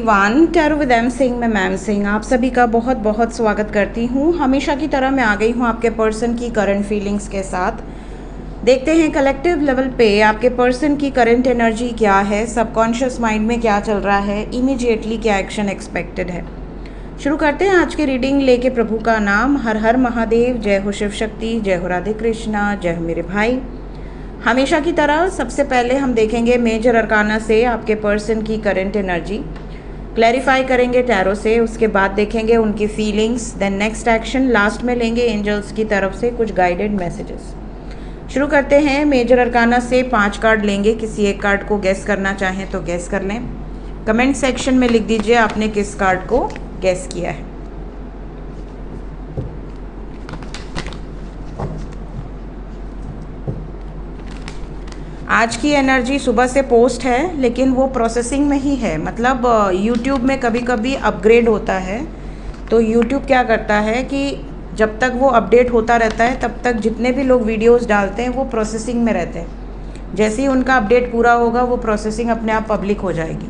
Everyone, tarot with M Singh में ma'am Singh आप सभी का बहुत बहुत स्वागत करती हूँ। हमेशा की तरह मैं आ गई हूँ आपके पर्सन की करंट फीलिंग्स के साथ। देखते हैं कलेक्टिव लेवल पे आपके पर्सन की करंट एनर्जी क्या है, सबकॉन्शियस माइंड में क्या चल रहा है, इमीडिएटली क्या एक्शन एक्सपेक्टेड है। शुरू करते हैं आज की रीडिंग लेके प्रभु का नाम। हर हर महादेव, जय हो शिव शक्ति, जय हो राधे कृष्णा, जय हो मेरे भाई। हमेशा की तरह सबसे पहले हम देखेंगे मेजर अरकाना से आपके पर्सन की करंट एनर्जी, क्लैरिफाई करेंगे टैरो से, उसके बाद देखेंगे उनकी feelings, then next action, last में लेंगे एंजल्स की तरफ से कुछ गाइडेड मैसेजेस। शुरू करते हैं मेजर अरकाना से। 5 कार्ड लेंगे, किसी एक कार्ड को गेस करना चाहें तो गेस कर लें। कमेंट सेक्शन में लिख दीजिए आपने किस कार्ड को गेस किया है। आज की एनर्जी सुबह से पोस्ट है, लेकिन वो प्रोसेसिंग में ही है। मतलब यूट्यूब में कभी कभी अपग्रेड होता है, तो यूट्यूब क्या करता है कि जब तक वो अपडेट होता रहता है तब तक जितने भी लोग वीडियोस डालते हैं वो प्रोसेसिंग में रहते हैं। जैसे ही उनका अपडेट पूरा होगा वो प्रोसेसिंग अपने आप पब्लिक हो जाएगी।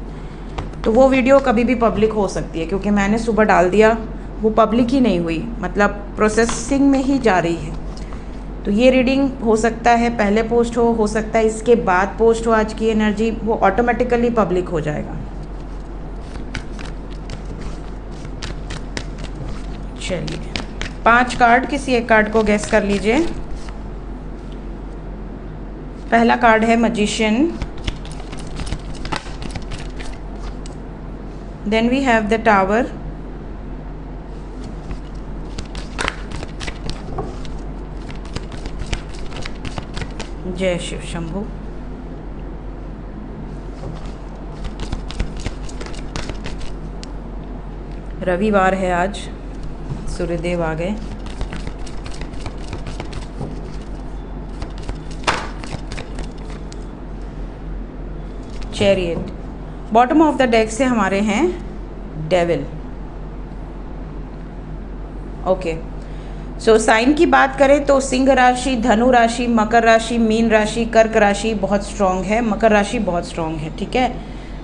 तो वो वीडियो कभी भी पब्लिक हो सकती है, क्योंकि मैंने सुबह डाल दिया, वो पब्लिक ही नहीं हुई, मतलब प्रोसेसिंग में ही जा रही है। तो ये रीडिंग हो सकता है पहले पोस्ट हो सकता है इसके बाद पोस्ट हो। आज की एनर्जी वो ऑटोमेटिकली पब्लिक हो जाएगा। चलिए 5 कार्ड, किसी एक कार्ड को गेस कर लीजिए। पहला कार्ड है magician, then we have the tower, जय शिव शंभू, रविवार है आज, सूर्यदेव आ गए। Chariot. Bottom of the deck से हमारे हैं डेविल। ओके, सो साइन की बात करें तो सिंह राशि, धनु राशि, मकर राशि, मीन राशि, कर्क राशि बहुत स्ट्रांग है, मकर राशि बहुत स्ट्रांग है। ठीक है,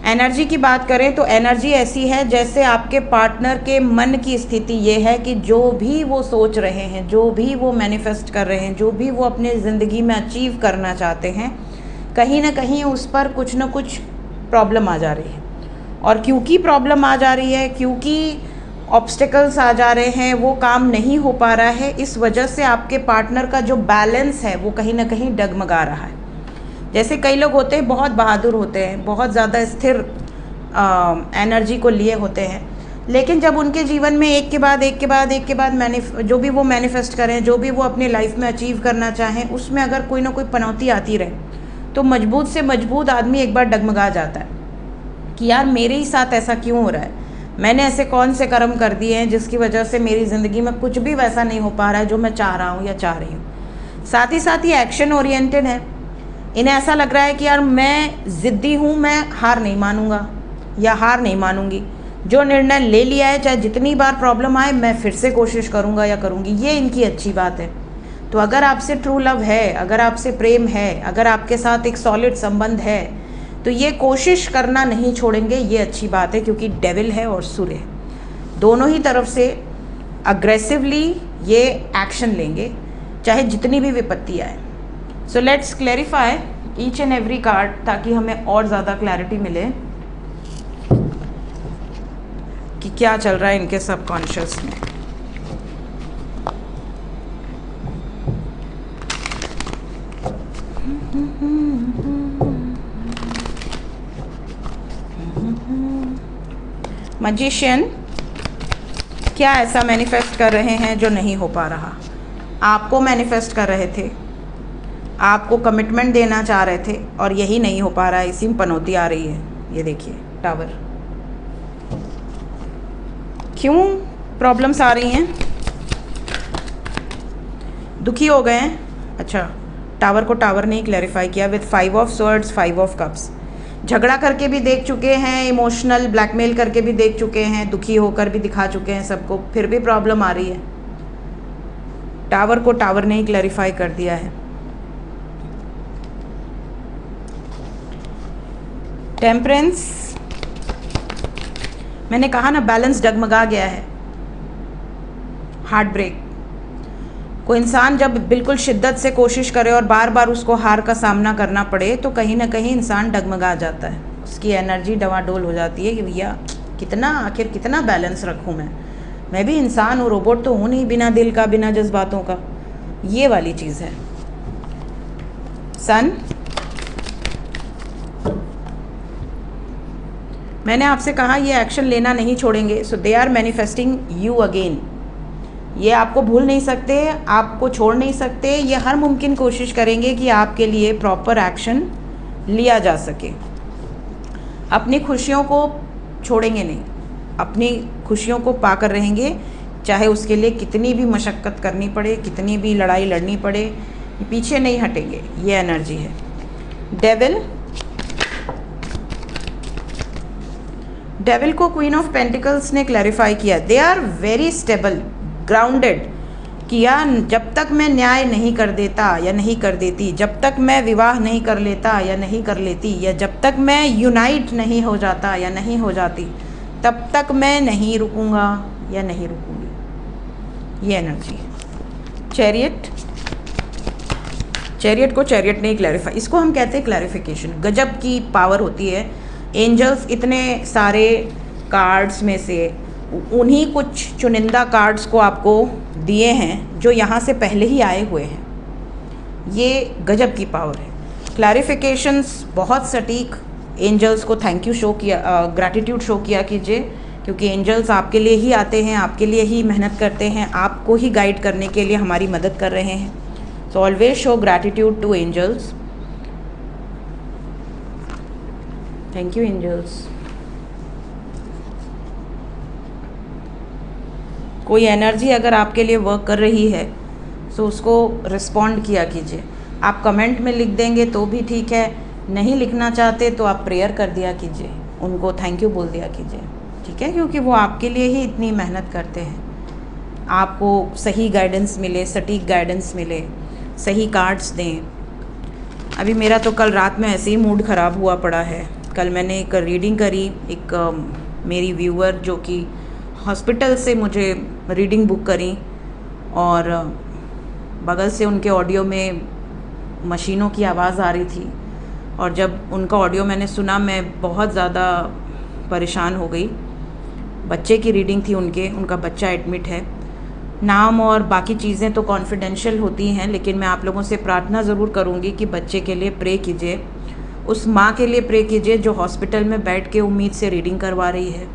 एनर्जी की बात करें तो एनर्जी ऐसी है जैसे आपके पार्टनर के मन की स्थिति ये है कि जो भी वो सोच रहे हैं, जो भी वो मैनिफेस्ट कर रहे हैं, जो भी वो अपने ज़िंदगी में अचीव करना चाहते हैं, कहीं ना कहीं उस पर कुछ ना कुछ प्रॉब्लम आ जा रही है। और क्योंकि प्रॉब्लम आ जा रही है, क्योंकि ऑब्स्टिकल्स आ जा रहे हैं, वो काम नहीं हो पा रहा है, इस वजह से आपके पार्टनर का जो बैलेंस है वो कहीं ना कहीं डगमगा रहा है। जैसे कई लोग होते हैं बहुत बहादुर होते हैं, बहुत ज़्यादा स्थिर एनर्जी को लिए होते हैं, लेकिन जब उनके जीवन में एक के बाद जो भी वो मैनिफेस्ट करें, जो भी वो अपनी लाइफ में अचीव करना चाहें, उसमें अगर कोई ना कोई पनौती आती रहे तो मजबूत से मजबूत आदमी एक बार डगमगा जाता है कि यार मेरे ही साथ ऐसा क्यों हो रहा है, मैंने ऐसे कौन से कर्म कर दिए हैं जिसकी वजह से मेरी ज़िंदगी में कुछ भी वैसा नहीं हो पा रहा है जो मैं चाह रहा हूँ या चाह रही हूँ। साथ ही साथ ये एक्शन ओरिएंटेड है। इन्हें ऐसा लग रहा है कि यार मैं ज़िद्दी हूँ, मैं हार नहीं मानूंगा या हार नहीं मानूंगी, जो निर्णय ले लिया है चाहे जितनी बार प्रॉब्लम आए मैं फिर से कोशिश करूँगा या करूँगी। ये इनकी अच्छी बात है। तो अगर आपसे ट्रू लव है, अगर आपसे प्रेम है, अगर आपके साथ एक सॉलिड संबंध है, तो ये कोशिश करना नहीं छोड़ेंगे। ये अच्छी बात है, क्योंकि डेविल है और सूर्य है, दोनों ही तरफ से अग्रेसिवली ये एक्शन लेंगे चाहे जितनी भी विपत्ति आए। So let's clarify each and every card, ताकि हमें और ज़्यादा क्लैरिटी मिले कि क्या चल रहा है इनके सबकॉन्शियस में। मैजिशियन, क्या ऐसा मैनिफेस्ट कर रहे हैं जो नहीं हो पा रहा? आपको मैनिफेस्ट कर रहे थे, आपको कमिटमेंट देना चाह रहे थे और यही नहीं हो पा रहा है, इसी में पनौती आ रही है। ये देखिए टावर, क्यों प्रॉब्लम्स आ रही हैं? दुखी हो गए हैं। अच्छा, टावर को टावर नहीं क्लैरिफाई किया with 5 of swords, 5 of cups. झगड़ा करके भी देख चुके हैं, इमोशनल ब्लैकमेल करके भी देख चुके हैं, दुखी होकर भी दिखा चुके हैं सबको, फिर भी प्रॉब्लम आ रही है। टावर को टावर ने ही क्लैरिफाई कर दिया है। टेम्परेंस, मैंने कहा ना, बैलेंस डगमगा गया है, हार्ट ब्रेक। कोई इंसान जब बिल्कुल शिद्दत से कोशिश करे और बार बार उसको हार का सामना करना पड़े तो कहीं ना कहीं इंसान डगमगा जाता है, उसकी एनर्जी डवाडोल हो जाती है कि भैया कितना, आखिर कितना बैलेंस रखूं मैं भी इंसान हूँ, रोबोट तो हूँ नहीं, बिना दिल का, बिना जज्बातों का। ये वाली चीज़ है। सन, मैंने आपसे कहा ये एक्शन लेना नहीं छोड़ेंगे, so they are manifesting you again. ये आपको भूल नहीं सकते, आपको छोड़ नहीं सकते, ये हर मुमकिन कोशिश करेंगे कि आपके लिए प्रॉपर एक्शन लिया जा सके। अपनी खुशियों को छोड़ेंगे नहीं, अपनी खुशियों को पाकर रहेंगे, चाहे उसके लिए कितनी भी मशक्क़त करनी पड़े, कितनी भी लड़ाई लड़नी पड़े, पीछे नहीं हटेंगे। ये एनर्जी है। डेविल को क्वीन ऑफ पेंटिकल्स ने क्लैरिफाई किया, they are very stable, grounded, किया जब तक मैं न्याय नहीं कर देता या नहीं कर देती, जब तक मैं विवाह नहीं कर लेता या नहीं कर लेती, या जब तक मैं यूनाइट नहीं हो जाता या नहीं हो जाती, तब तक मैं नहीं रुकूंगा या नहीं रुकूंगी। ये एनर्जी है। चैरियट को चैरियट नहीं क्लैरिफाई, इसको हम कहते हैं क्लैरिफिकेशन। गजब की पावर होती है। एंजल्स इतने सारे कार्ड्स में से उन्हीं कुछ चुनिंदा कार्ड्स को आपको दिए हैं जो यहाँ से पहले ही आए हुए हैं। ये गजब की पावर है। क्लैरिफिकेशंस बहुत सटीक। एंजल्स को थैंक यू शो किया, ग्रैटिट्यूड शो किया कीजिए, क्योंकि एंजल्स आपके लिए ही आते हैं, आपके लिए ही मेहनत करते हैं, आपको ही गाइड करने के लिए हमारी मदद कर रहे हैं। So always show gratitude to angels. Thank you angels. कोई एनर्जी अगर आपके लिए वर्क कर रही है तो उसको रिस्पॉन्ड किया कीजिए। आप कमेंट में लिख देंगे तो भी ठीक है, नहीं लिखना चाहते तो आप प्रेयर कर दिया कीजिए, उनको थैंक यू बोल दिया कीजिए, ठीक है, क्योंकि वो आपके लिए ही इतनी मेहनत करते हैं। आपको सही गाइडेंस मिले, सटीक गाइडेंस मिले, सही कार्ड्स दें। अभी मेरा तो कल रात में ऐसे ही मूड ख़राब हुआ पड़ा है। कल मैंने एक रीडिंग करी, एक मेरी व्यूअर जो कि हॉस्पिटल से मुझे रीडिंग बुक करी, और बगल से उनके ऑडियो में मशीनों की आवाज़ आ रही थी, और जब उनका ऑडियो मैंने सुना मैं बहुत ज़्यादा परेशान हो गई। बच्चे की रीडिंग थी उनका बच्चा एडमिट है। नाम और बाकी चीज़ें तो कॉन्फिडेंशियल होती हैं, लेकिन मैं आप लोगों से प्रार्थना ज़रूर करूँगी कि बच्चे के लिए प्रे कीजिए, उस माँ के लिए प्रे कीजिए जो हॉस्पिटल में बैठ के उम्मीद से रीडिंग करवा रही है।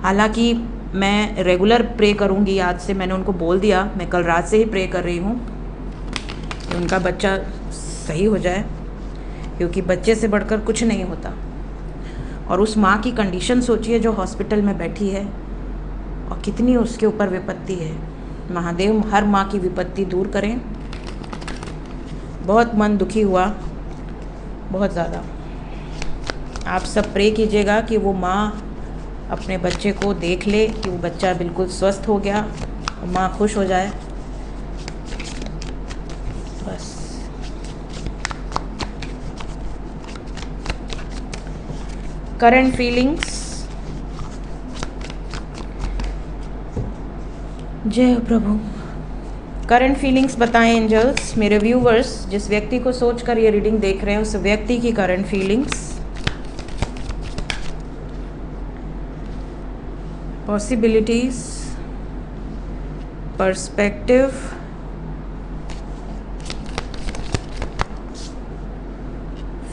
हालांकि मैं रेगुलर प्रे करूँगी, आज से मैंने उनको बोल दिया, मैं कल रात से ही प्रे कर रही हूँ कि उनका बच्चा सही हो जाए, क्योंकि बच्चे से बढ़कर कुछ नहीं होता। और उस माँ की कंडीशन सोचिए जो हॉस्पिटल में बैठी है, और कितनी उसके ऊपर विपत्ति है। महादेव हर माँ की विपत्ति दूर करें। बहुत मन दुखी हुआ, बहुत ज़्यादा। आप सब प्रे कीजिएगा कि वो माँ अपने बच्चे को देख ले कि वो बच्चा बिल्कुल स्वस्थ हो गया, और माँ खुश हो जाए, बस। Current feelings. जय प्रभु। करंट फीलिंग्स बताएं एंजल्स। मेरे व्यूवर्स जिस व्यक्ति को सोचकर ये रीडिंग देख रहे हैं उस व्यक्ति की current feelings, possibilities, perspective,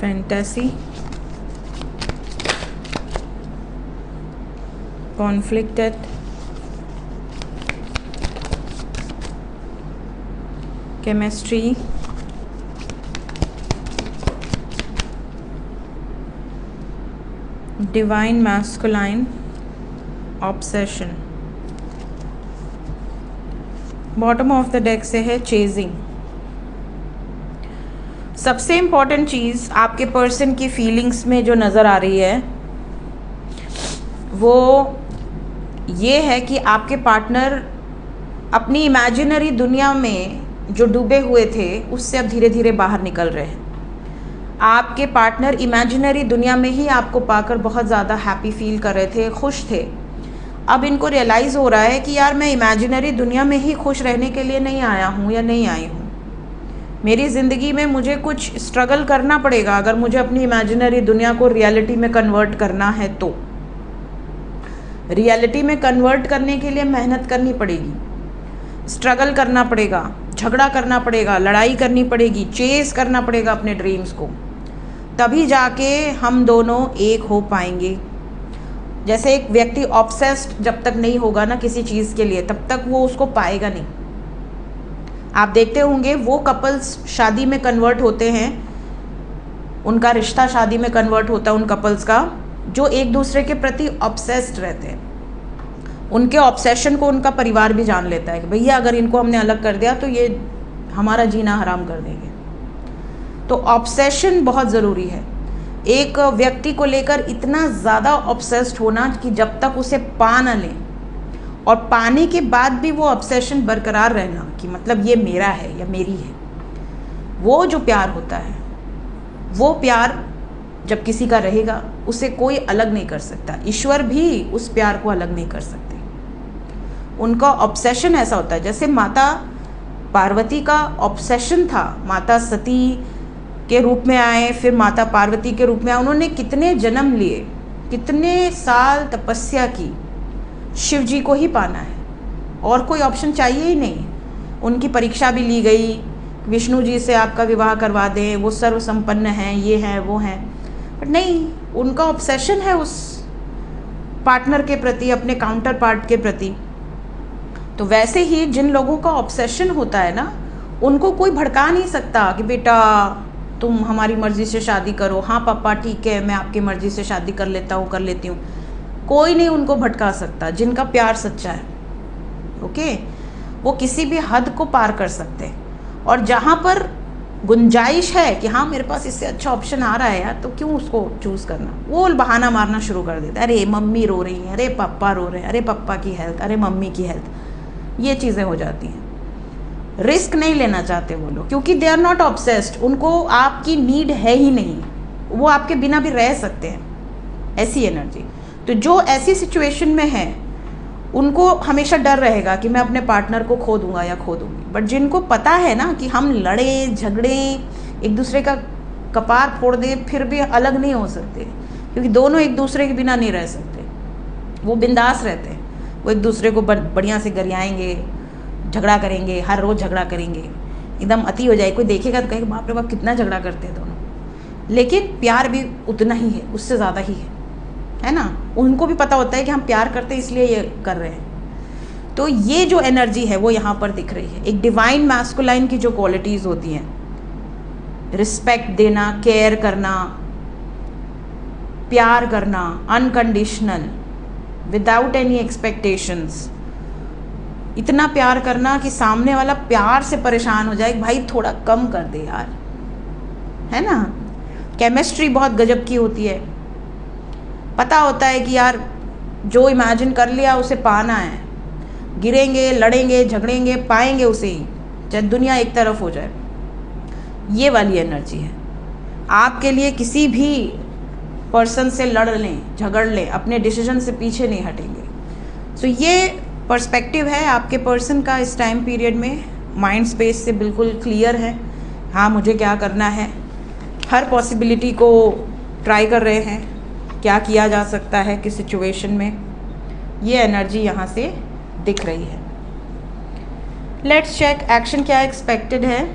fantasy, conflicted, chemistry, divine masculine, obsession. Bottom of the deck से है चेजिंग। सबसे इम्पॉर्टेंट चीज़ आपके पर्सन की फीलिंग्स में जो नज़र आ रही है वो ये है कि आपके पार्टनर अपनी इमेजिनरी दुनिया में जो डूबे हुए थे उससे अब धीरे धीरे बाहर निकल रहे हैं। आपके पार्टनर इमेजिनरी दुनिया में ही आपको पाकर बहुत ज़्यादा हैप्पी फील कर रहे थे, खुश थे। अब इनको रियलाइज़ हो रहा है कि यार मैं इमेजिनरी दुनिया में ही खुश रहने के लिए नहीं आया हूँ या नहीं आई हूँ। मेरी ज़िंदगी में मुझे कुछ स्ट्रगल करना पड़ेगा अगर मुझे अपनी इमेजिनरी दुनिया को रियलिटी में कन्वर्ट करना है। तो रियलिटी में कन्वर्ट करने के लिए मेहनत करनी पड़ेगी, स्ट्रगल करना पड़ेगा, झगड़ा करना पड़ेगा, लड़ाई करनी पड़ेगी, चेस करना पड़ेगा अपने ड्रीम्स को, तभी जाके हम दोनों एक हो पाएंगे। जैसे एक व्यक्ति ऑब्सेस्ड जब तक नहीं होगा ना किसी चीज़ के लिए, तब तक वो उसको पाएगा नहीं। आप देखते होंगे वो कपल्स शादी में कन्वर्ट होते हैं, उनका रिश्ता शादी में कन्वर्ट होता है उन कपल्स का जो एक दूसरे के प्रति ऑब्सेस्ड रहते हैं। उनके ऑब्सेशन को उनका परिवार भी जान लेता है कि भैया अगर इनको हमने अलग कर दिया तो ये हमारा जीना हराम कर देंगे। तो ऑब्सेशन बहुत ज़रूरी है। एक व्यक्ति को लेकर इतना ज़्यादा ऑब्सेस्ड होना कि जब तक उसे पा ना लें, और पाने के बाद भी वो ऑब्सेशन बरकरार रहना कि मतलब ये मेरा है या मेरी है। वो जो प्यार होता है, वो प्यार जब किसी का रहेगा उसे कोई अलग नहीं कर सकता। ईश्वर भी उस प्यार को अलग नहीं कर सकते। उनका ऑब्सेशन ऐसा होता है, जैसे माता पार्वती का ऑब्सेशन था, माता सती के रूप में आए, फिर माता पार्वती के रूप में आए, उन्होंने कितने जन्म लिए, कितने साल तपस्या की, शिव जी को ही पाना है और कोई ऑप्शन चाहिए ही नहीं। उनकी परीक्षा भी ली गई, विष्णु जी से आपका विवाह करवा दें, वो सर्व संपन्न हैं, ये हैं वो हैं, बट नहीं, उनका ऑब्सेशन है उस पार्टनर के प्रति, अपने काउंटर पार्ट के प्रति। तो वैसे ही जिन लोगों का ऑब्सेशन होता है ना, उनको कोई भड़का नहीं सकता कि बेटा तुम हमारी मर्ज़ी से शादी करो, हाँ पापा ठीक है मैं आपकी मर्ज़ी से शादी कर लेता हूँ, कर लेती हूँ। कोई नहीं उनको भटका सकता जिनका प्यार सच्चा है। ओके, वो किसी भी हद को पार कर सकते हैं। और जहाँ पर गुंजाइश है कि हाँ मेरे पास इससे अच्छा ऑप्शन आ रहा है यार, तो क्यों उसको चूज़ करना, वो बहाना मारना शुरू कर देता है। अरे मम्मी रो रही हैं, अरे पापा रो रहे हैं, अरे पापा की हेल्थ, अरे मम्मी की हेल्थ, ये चीज़ें हो जाती हैं। रिस्क नहीं लेना चाहते वो लोग, क्योंकि दे आर नॉट ऑब्सेस्ड। उनको आपकी नीड है ही नहीं, वो आपके बिना भी रह सकते हैं, ऐसी एनर्जी। तो जो ऐसी सिचुएशन में है उनको हमेशा डर रहेगा कि मैं अपने पार्टनर को खो दूंगा या खो दूंगी। बट जिनको पता है ना कि हम लड़े झगड़े एक दूसरे का कपार फोड़ दें फिर भी अलग नहीं हो सकते, क्योंकि दोनों एक दूसरे के बिना नहीं रह सकते। वो बिंदास रहते हैं, वो एक दूसरे को बढ़िया से गरियाएंगे, झगड़ा करेंगे, हर रोज़ झगड़ा करेंगे, एकदम अति हो जाए, कोई देखेगा तो कहेगा बाप रे बाप कितना झगड़ा करते हैं दोनों। लेकिन प्यार भी उतना ही है, उससे ज़्यादा ही है ना। उनको भी पता होता है कि हम प्यार करते हैं इसलिए ये कर रहे हैं। तो ये जो एनर्जी है वो यहाँ पर दिख रही है। एक डिवाइन मैस्कुलाइन की जो क्वालिटीज़ होती हैं, रिस्पेक्ट देना, केयर करना, प्यार करना, अनकंडीशनल, विदाउट एनी एक्सपेक्टेशंस, इतना प्यार करना कि सामने वाला प्यार से परेशान हो जाए, भाई थोड़ा कम कर दे यार, है ना। केमिस्ट्री बहुत गजब की होती है। पता होता है कि यार जो इमेजिन कर लिया उसे पाना है, गिरेंगे, लड़ेंगे, झगड़ेंगे, पाएंगे उसे ही, चाहे दुनिया एक तरफ हो जाए। ये वाली एनर्जी है। आपके लिए किसी भी पर्सन से लड़ लें, झगड़ लें, अपने डिसीजन से पीछे नहीं हटेंगे। सो ये पर्सपेक्टिव है आपके पर्सन का इस टाइम पीरियड में। माइंड स्पेस से बिल्कुल क्लियर है, हाँ मुझे क्या करना है, हर पॉसिबिलिटी को ट्राई कर रहे हैं, क्या किया जा सकता है किस सिचुएशन में। ये एनर्जी यहाँ से दिख रही है। लेट्स चेक एक्शन क्या एक्सपेक्टेड है।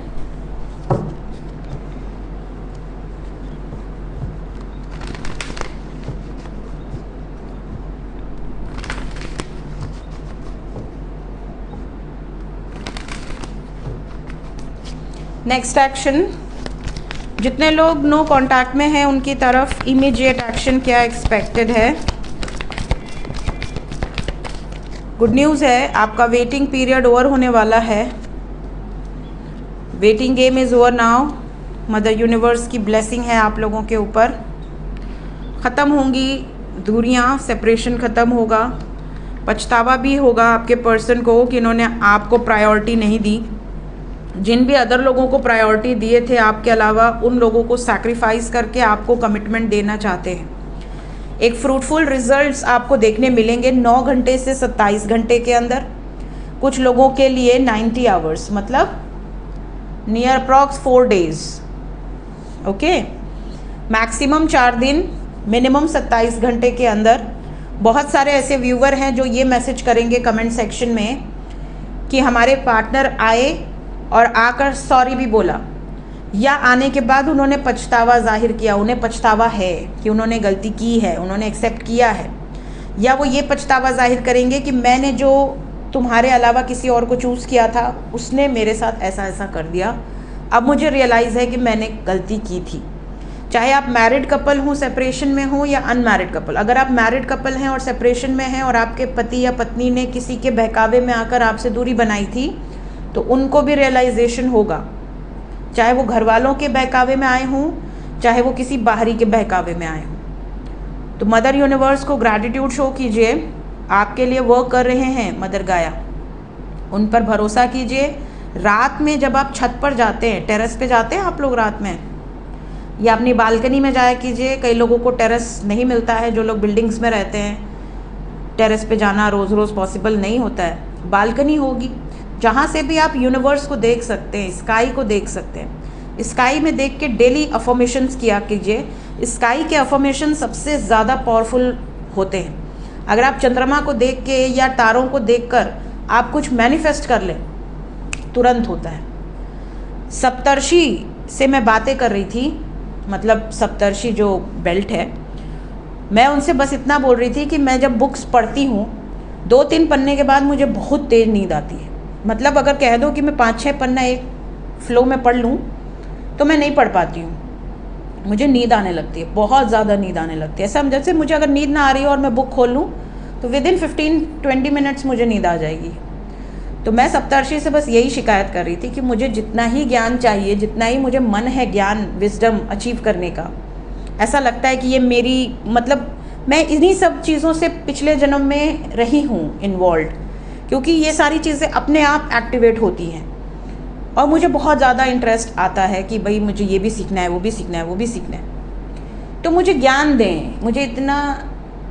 नेक्स्ट एक्शन, जितने लोग नो कांटेक्ट में हैं उनकी तरफ इमीडिएट एक्शन क्या एक्सपेक्टेड है। गुड न्यूज़ है, आपका वेटिंग पीरियड ओवर होने वाला है। Waiting game is over now. Mother universe की ब्लेसिंग है आप लोगों के ऊपर। ख़त्म होंगी दूरियां, सेपरेशन ख़त्म होगा। पछतावा भी होगा आपके पर्सन को कि इन्होंने आपको प्रायोरिटी नहीं दी, जिन भी अदर लोगों को प्रायोरिटी दिए थे आपके अलावा, उन लोगों को सैक्रिफाइस करके आपको कमिटमेंट देना चाहते हैं। एक फ्रूटफुल रिजल्ट्स आपको देखने मिलेंगे 9 घंटे से 27 घंटे के अंदर। कुछ लोगों के लिए 90 आवर्स, मतलब near approx 4 days. Okay, maximum 4 दिन, मिनिमम 27 घंटे के अंदर। बहुत सारे ऐसे व्यूवर हैं जो ये मैसेज करेंगे कमेंट सेक्शन में कि हमारे पार्टनर आए और आकर सॉरी भी बोला, या आने के बाद उन्होंने पछतावा जाहिर किया, उन्हें पछतावा है कि उन्होंने गलती की है, उन्होंने एक्सेप्ट किया है, या वो ये पछतावा जाहिर करेंगे कि मैंने जो तुम्हारे अलावा किसी और को चूज़ किया था उसने मेरे साथ ऐसा ऐसा कर दिया, अब मुझे रियलाइज़ है कि मैंने गलती की थी। चाहे आप मैरिड कपल हों, सेपरेशन में हों, या अनमैरिड कपल। अगर आप मैरिड कपल हैं और सेपरेशन में हैं और आपके पति या पत्नी ने किसी के बहकावे में आकर आपसे दूरी बनाई थी, तो उनको भी रियलाइजेशन होगा, चाहे वो घर वालों के बहकावे में आए हों, चाहे वो किसी बाहरी के बहकावे में आए हों। तो मदर यूनिवर्स को ग्रैटिट्यूड शो कीजिए, आपके लिए वर्क कर रहे हैं मदर गाया, उन पर भरोसा कीजिए। रात में जब आप छत पर जाते हैं, टेरेस पे जाते हैं आप लोग रात में, या अपनी बालकनी में जाया कीजिए। कई लोगों को टेरेस नहीं मिलता है, जो लोग बिल्डिंग्स में रहते हैं, टेरेस पे जाना रोज़ रोज़ पॉसिबल नहीं होता है। बालकनी होगी जहाँ से भी आप यूनिवर्स को देख सकते हैं, स्काई को देख सकते हैं। स्काई में देख के डेली अफर्मेशंस किया कीजिए। स्काई के अफर्मेशन सबसे ज़्यादा पावरफुल होते हैं। अगर आप चंद्रमा को देख के या तारों को देखकर आप कुछ मैनिफेस्ट कर लें, तुरंत होता है। सप्तर्षि से मैं बातें कर रही थी, मतलब सप्तर्षि जो बेल्ट है, मैं उनसे बस इतना बोल रही थी कि मैं जब बुक्स पढ़ती हूँ 2-3 पन्ने के बाद मुझे बहुत तेज़ नींद आती है। मतलब अगर कह दो कि मैं 5-6 पन्ना एक फ़्लो में पढ़ लूँ तो मैं नहीं पढ़ पाती हूँ, मुझे नींद आने लगती है, बहुत ज़्यादा नींद आने लगती है। ऐसा जैसे मुझे अगर नींद ना आ रही हो और मैं बुक खोल लूँ तो विदिन 15-20 मिनट्स मुझे नींद आ जाएगी। तो मैं सप्तर्षि से बस यही शिकायत कर रही थी कि मुझे जितना ही ज्ञान चाहिए, जितना ही मुझे मन है ज्ञान, विजडम अचीव करने का, ऐसा लगता है कि ये मेरी, मतलब मैं इन्हीं सब चीज़ों से पिछले जन्म में रही हूँ इन्वॉल्व, क्योंकि ये सारी चीज़ें अपने आप एक्टिवेट होती हैं और मुझे बहुत ज़्यादा इंटरेस्ट आता है कि भाई मुझे ये भी सीखना है, वो भी सीखना है, वो भी सीखना है। तो मुझे ज्ञान दें, मुझे इतना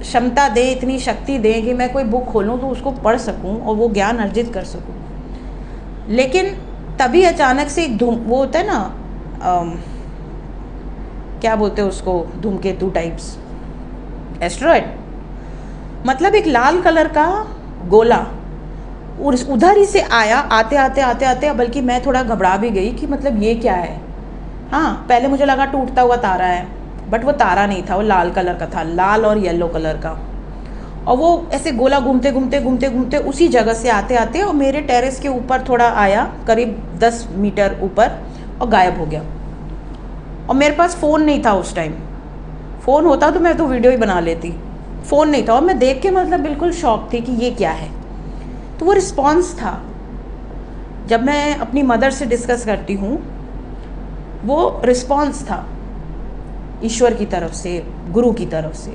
क्षमता दें, इतनी शक्ति दें कि मैं कोई बुक खोलूँ तो उसको पढ़ सकूँ और वो ज्ञान अर्जित कर सकूँ। लेकिन तभी अचानक से एक वो होता है ना, क्या बोलते हैं उसको, धूमकेतु टाइप्स, एस्ट्रॉयड, मतलब एक लाल कलर का गोला और उधर ही से आया, आते आते आते आते, बल्कि मैं थोड़ा घबरा भी गई कि मतलब ये क्या है। हाँ, पहले मुझे लगा टूटता हुआ तारा है, बट वो तारा नहीं था, वो लाल कलर का था, लाल और येलो कलर का। और वो ऐसे गोला घूमते घूमते घूमते घूमते उसी जगह से आते आते और मेरे टेरेस के ऊपर थोड़ा आया, करीब 10 मीटर ऊपर, और गायब हो गया। और मेरे पास फ़ोन नहीं था उस टाइम, फ़ोन होता तो मैं तो वीडियो ही बना लेती, फ़ोन नहीं था। और मैं देख के मतलब बिल्कुल शॉक थी कि ये क्या है। तो वो रिस्पॉन्स था। जब मैं अपनी मदर से डिस्कस करती हूँ, वो रिस्पॉन्स था ईश्वर की तरफ से, गुरु की तरफ से।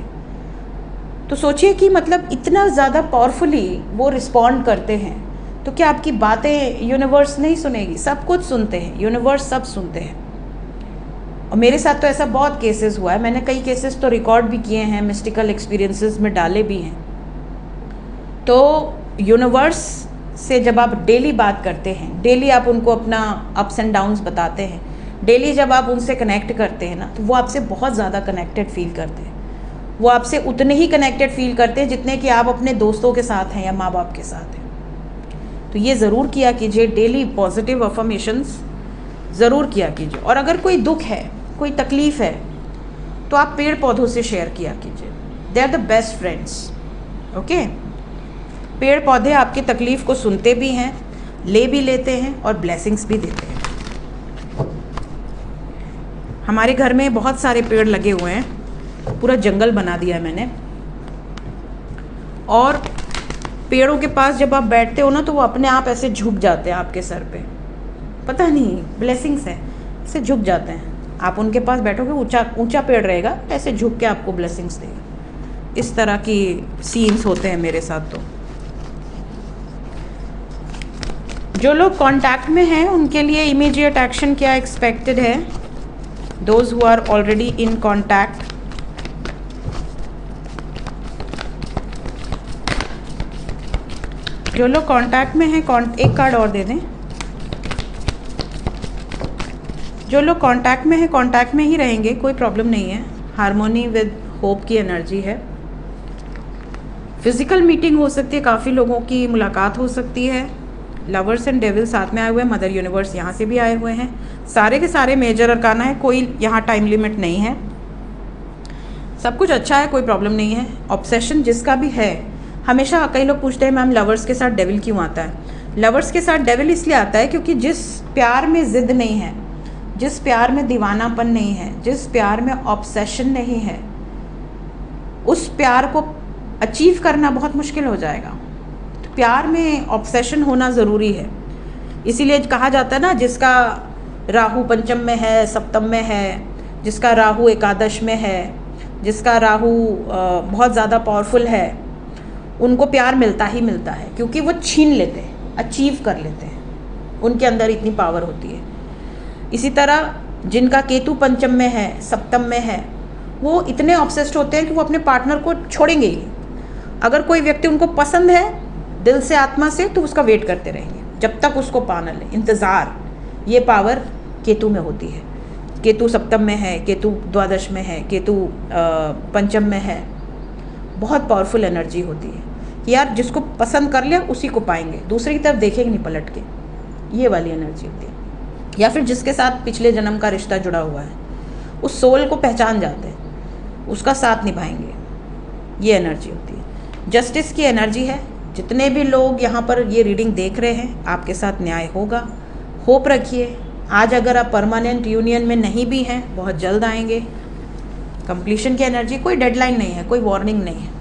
तो सोचिए कि मतलब इतना ज़्यादा पावरफुली वो रिस्पॉन्ड करते हैं, तो क्या आपकी बातें यूनिवर्स नहीं सुनेगी? सब कुछ सुनते हैं, यूनिवर्स सब सुनते हैं। और मेरे साथ तो ऐसा बहुत केसेस हुआ है, मैंने कई केसेस तो रिकॉर्ड भी किए हैं, मिस्टिकल एक्सपीरियंसेस में डाले भी हैं। तो यूनिवर्स से जब आप डेली बात करते हैं, डेली आप उनको अपना अप्स एंड डाउन्स बताते हैं, डेली जब आप उनसे कनेक्ट करते हैं ना, तो वो आपसे बहुत ज़्यादा कनेक्टेड फील करते हैं। वो आपसे उतने ही कनेक्टेड फील करते हैं जितने कि आप अपने दोस्तों के साथ हैं या माँ बाप के साथ हैं। तो ये ज़रूर किया कीजिए, डेली पॉजिटिव अफर्मेशंस ज़रूर किया कीजिए। और अगर कोई दुख है, कोई तकलीफ़ है, तो आप पेड़ पौधों से शेयर किया कीजिए, they are the best friends. Okay, पेड़ पौधे आपकी तकलीफ़ को सुनते भी हैं, ले भी लेते हैं और ब्लेसिंग्स भी देते हैं। हमारे घर में बहुत सारे पेड़ लगे हुए हैं, पूरा जंगल बना दिया है मैंने। और पेड़ों के पास जब आप बैठते हो ना, तो वो अपने आप ऐसे झुक जाते हैं आपके सर पे, पता नहीं ब्लेसिंग्स है, ऐसे झुक जाते हैं। आप उनके पास बैठोगे, ऊंचा ऊंचा पेड़ रहेगा, ऐसे झुक के आपको ब्लेसिंग्स देगा। इस तरह की सीन्स होते हैं मेरे साथ। तो जो लोग कांटेक्ट में हैं उनके लिए इमीडिएट एक्शन क्या एक्सपेक्टेड है? Those who are already in contact, जो लोग कांटेक्ट में हैं, एक कार्ड और दे दें। जो लोग कांटेक्ट में हैं, कांटेक्ट में ही रहेंगे, कोई प्रॉब्लम नहीं है। हार्मोनी विद होप की एनर्जी है। फिजिकल मीटिंग हो सकती है, काफ़ी लोगों की मुलाकात हो सकती है। लवर्स एंड डेविल साथ में आए हुए हैं, मदर यूनिवर्स यहाँ से भी आए हुए हैं। सारे के सारे मेजर अरकाना है, कोई यहाँ टाइम लिमिट नहीं है, सब कुछ अच्छा है, कोई प्रॉब्लम नहीं है। ऑब्सेशन जिसका भी है, हमेशा कई लोग पूछते हैं मैम लवर्स के साथ डेविल क्यों आता है? लवर्स के साथ डेविल इसलिए आता है क्योंकि जिस प्यार में ज़िद नहीं है, जिस प्यार में दीवानापन नहीं है, जिस प्यार में ऑब्सेशन नहीं है, उस प्यार को अचीव करना बहुत मुश्किल हो जाएगा। तो प्यार में ऑब्सेशन होना ज़रूरी है। इसीलिए कहा जाता है ना, जिसका राहु पंचम में है, सप्तम में है, जिसका राहु एकादश में है, जिसका राहु बहुत ज़्यादा पावरफुल है, उनको प्यार मिलता ही मिलता है, क्योंकि वो छीन लेते हैं, अचीव कर लेते हैं, उनके अंदर इतनी पावर होती है। इसी तरह जिनका केतु पंचम में है, सप्तम में है, वो इतने ऑब्सेस्ड होते हैं कि वो अपने पार्टनर को छोड़ेंगे ही। अगर कोई व्यक्ति उनको पसंद है दिल से, आत्मा से, तो उसका वेट करते रहेंगे जब तक उसको पा न ले, इंतज़ार। ये पावर केतु में होती है। केतु सप्तम में है, केतु द्वादश में है, केतु पंचम में है, बहुत पावरफुल एनर्जी होती है कि यार जिसको पसंद कर लिया उसी को पाएंगे, दूसरे की तरफ देखेंगे नहीं पलट के, ये वाली एनर्जी होती है। या फिर जिसके साथ पिछले जन्म का रिश्ता जुड़ा हुआ है, उस सोल को पहचान जाते हैं, उसका साथ निभाएंगे, ये एनर्जी होती है। जस्टिस की एनर्जी है। जितने भी लोग यहाँ पर ये रीडिंग देख रहे हैं, आपके साथ न्याय होगा, होप रखिए। आज अगर आप परमानेंट यूनियन में नहीं भी हैं, बहुत जल्द आएंगे। कंप्लीशन की एनर्जी, कोई डेडलाइन नहीं है, कोई वार्निंग नहीं है।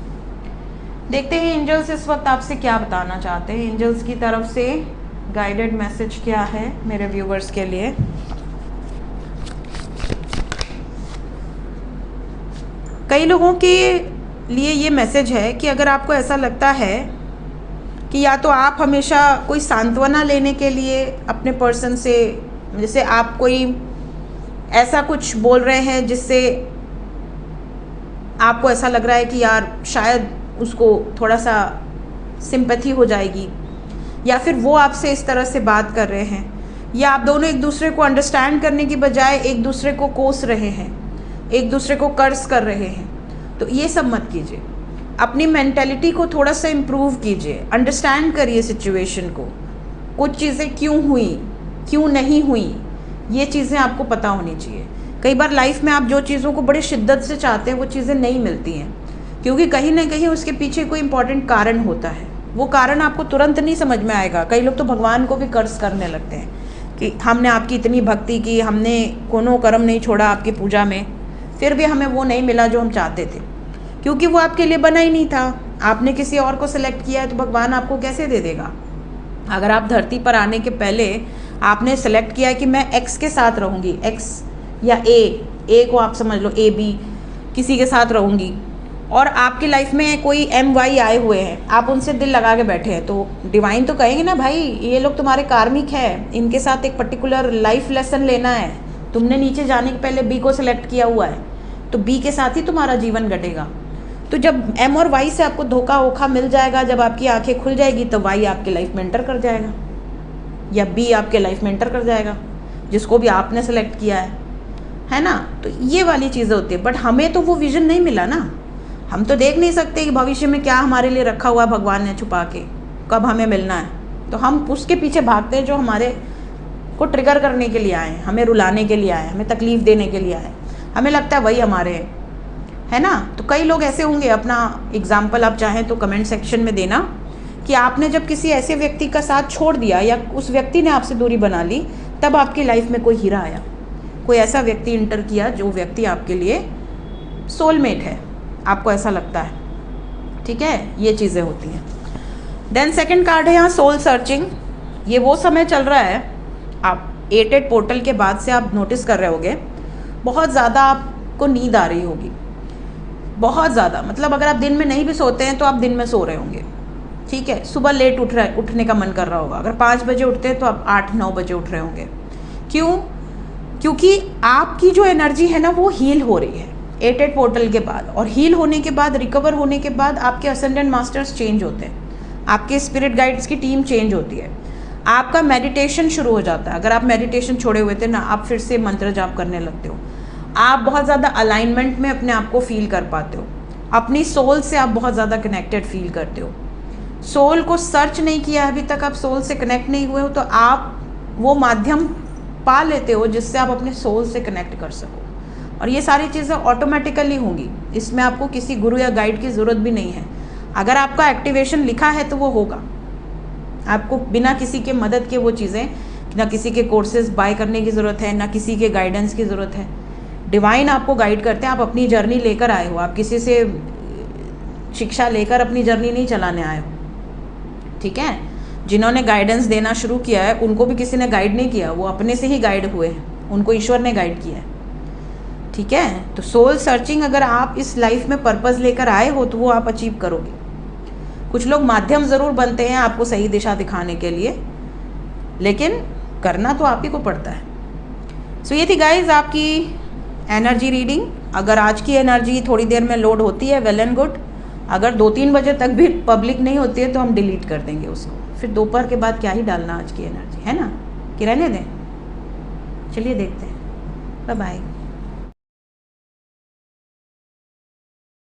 देखते हैं एंजल्स इस वक्त आपसे क्या बताना चाहते हैं। एंजल्स की तरफ से गाइडेड मैसेज क्या है मेरे व्यूवर्स के लिए। कई लोगों के लिए ये मैसेज है कि अगर आपको ऐसा लगता है कि या तो आप हमेशा कोई सांत्वना लेने के लिए अपने पर्सन से, जैसे आप कोई ऐसा कुछ बोल रहे हैं जिससे आपको ऐसा लग रहा है कि यार शायद उसको थोड़ा सा सिंपैथी हो जाएगी, या फिर वो आपसे इस तरह से बात कर रहे हैं, या आप दोनों एक दूसरे को अंडरस्टैंड करने की बजाय एक दूसरे को कोस रहे हैं, एक दूसरे को कर्ज कर रहे हैं, तो ये सब मत कीजिए। अपनी मेंटेलिटी को थोड़ा सा इम्प्रूव कीजिए, अंडरस्टैंड करिए सिचुएशन को। कुछ चीज़ें क्यों हुई, क्यों नहीं हुई, ये चीज़ें आपको पता होनी चाहिए। कई बार लाइफ में आप जो चीज़ों को बड़ी शिद्दत से चाहते हैं वो चीज़ें नहीं मिलती हैं, क्योंकि कहीं ना कहीं उसके पीछे कोई इंपॉर्टेंट कारण होता है। वो कारण आपको तुरंत नहीं समझ में आएगा। कई लोग तो भगवान को भी कर्ज करने लगते हैं कि हमने आपकी इतनी भक्ति की, हमने कोनो कर्म नहीं छोड़ा आपकी पूजा में, फिर भी हमें वो नहीं मिला जो हम चाहते थे, क्योंकि वो आपके लिए बना ही नहीं था। आपने किसी और को सिलेक्ट किया है, तो भगवान आपको कैसे दे देगा? अगर आप धरती पर आने के पहले आपने सेलेक्ट किया है कि मैं एक्स के साथ रहूँगी, एक्स या ए को आप समझ लो, ए बी किसी के साथ रहूँगी, और आपकी लाइफ में कोई एम वाई आए हुए हैं, आप उनसे दिल लगा के बैठे हैं, तो डिवाइन तो कहेंगे ना, भाई ये लोग तुम्हारे कार्मिक है, इनके साथ एक पर्टिकुलर लाइफ लेसन लेना है, तुमने नीचे जाने के पहले बी को सिलेक्ट किया हुआ है, तो बी के साथ ही तुम्हारा जीवन घटेगा। तो जब एम और वाई से आपको धोखा वोखा मिल जाएगा, जब आपकी आंखें खुल जाएगी, तो वाई आपके लाइफ में एंटर कर जाएगा, या बी आपके लाइफ में एंटर कर जाएगा, जिसको भी आपने सेलेक्ट किया है ना। तो ये वाली चीज़ें होती है। बट हमें तो वो विजन नहीं मिला ना, हम तो देख नहीं सकते कि भविष्य में क्या हमारे लिए रखा हुआ भगवान ने छुपा के, कब हमें मिलना है। तो हम उसके पीछे भागते हैं जो हमारे को ट्रिगर करने के लिए आए, हमें रुलाने के लिए आए, हमें तकलीफ़ देने के लिए आए, हमें लगता है वही हमारे है ना। तो कई लोग ऐसे होंगे, अपना एग्जाम्पल आप चाहें तो कमेंट सेक्शन में देना कि आपने जब किसी ऐसे व्यक्ति का साथ छोड़ दिया, या उस व्यक्ति ने आपसे दूरी बना ली, तब आपकी लाइफ में कोई हीरा आया, कोई ऐसा व्यक्ति इंटर किया जो व्यक्ति आपके लिए सोलमेट है, आपको ऐसा लगता है। ठीक है, ये चीज़ें होती हैं। देन सेकंड कार्ड है यहाँ सोल सर्चिंग। ये वो समय चल रहा है, आप 8 पोर्टल के बाद से आप नोटिस कर रहे होगे बहुत ज़्यादा आपको नींद आ रही होगी, बहुत ज़्यादा। मतलब अगर आप दिन में नहीं भी सोते हैं तो आप दिन में सो रहे होंगे, ठीक है, सुबह लेट उठने का मन कर रहा होगा, अगर 5 बजे उठते हैं तो आप 8-9 बजे उठ रहे होंगे। क्यों? क्योंकि आपकी जो एनर्जी है ना वो हील हो रही है 8 पोर्टल के बाद, और हील होने के बाद, रिकवर होने के बाद आपके असेंडेंट मास्टर्स चेंज होते हैं, आपके स्पिरिट गाइड्स की टीम चेंज होती है, आपका मेडिटेशन शुरू हो जाता है। अगर आप मेडिटेशन छोड़े हुए थे ना, आप फिर से मंत्र जाप करने लगते हो, आप बहुत ज़्यादा अलाइनमेंट में अपने आप को फील कर पाते हो, अपनी सोल से आप बहुत ज़्यादा कनेक्टेड फील करते हो। सोल को सर्च नहीं किया अभी तक, आप सोल से कनेक्ट नहीं हुए हो, तो आप वो माध्यम पा लेते हो जिससे आप अपने सोल से कनेक्ट कर सको, और ये सारी चीज़ें ऑटोमेटिकली होंगी, इसमें आपको किसी गुरु या गाइड की ज़रूरत भी नहीं है। अगर आपका एक्टिवेशन लिखा है तो वो होगा, आपको बिना किसी के मदद के वो चीज़ें, ना किसी के कोर्सेज बाय करने की ज़रूरत है, ना किसी के गाइडेंस की ज़रूरत है। डिवाइन आपको गाइड करते हैं, आप अपनी जर्नी लेकर आए हो, आप किसी से शिक्षा लेकर अपनी जर्नी नहीं चलाने आए हो, ठीक है। जिन्होंने गाइडेंस देना शुरू किया है उनको भी किसी ने गाइड नहीं किया, वो अपने से ही गाइड हुए हैं, उनको ईश्वर ने गाइड किया है, ठीक है। तो सोल सर्चिंग अगर आप इस लाइफ में पर्पस लेकर आए हो तो वो आप अचीव करोगे। कुछ लोग माध्यम ज़रूर बनते हैं आपको सही दिशा दिखाने के लिए, लेकिन करना तो आप ही को पड़ता है। सो ये थी गाइज आपकी एनर्जी रीडिंग। अगर आज की एनर्जी थोड़ी देर में लोड होती है, वेल एंड गुड। अगर 2-3 बजे तक भी पब्लिक नहीं होती है तो हम डिलीट कर देंगे उसको, फिर दोपहर के बाद क्या ही डालना आज की एनर्जी, है ना, कि रहने दें। चलिए देखते हैं, बाय बाय।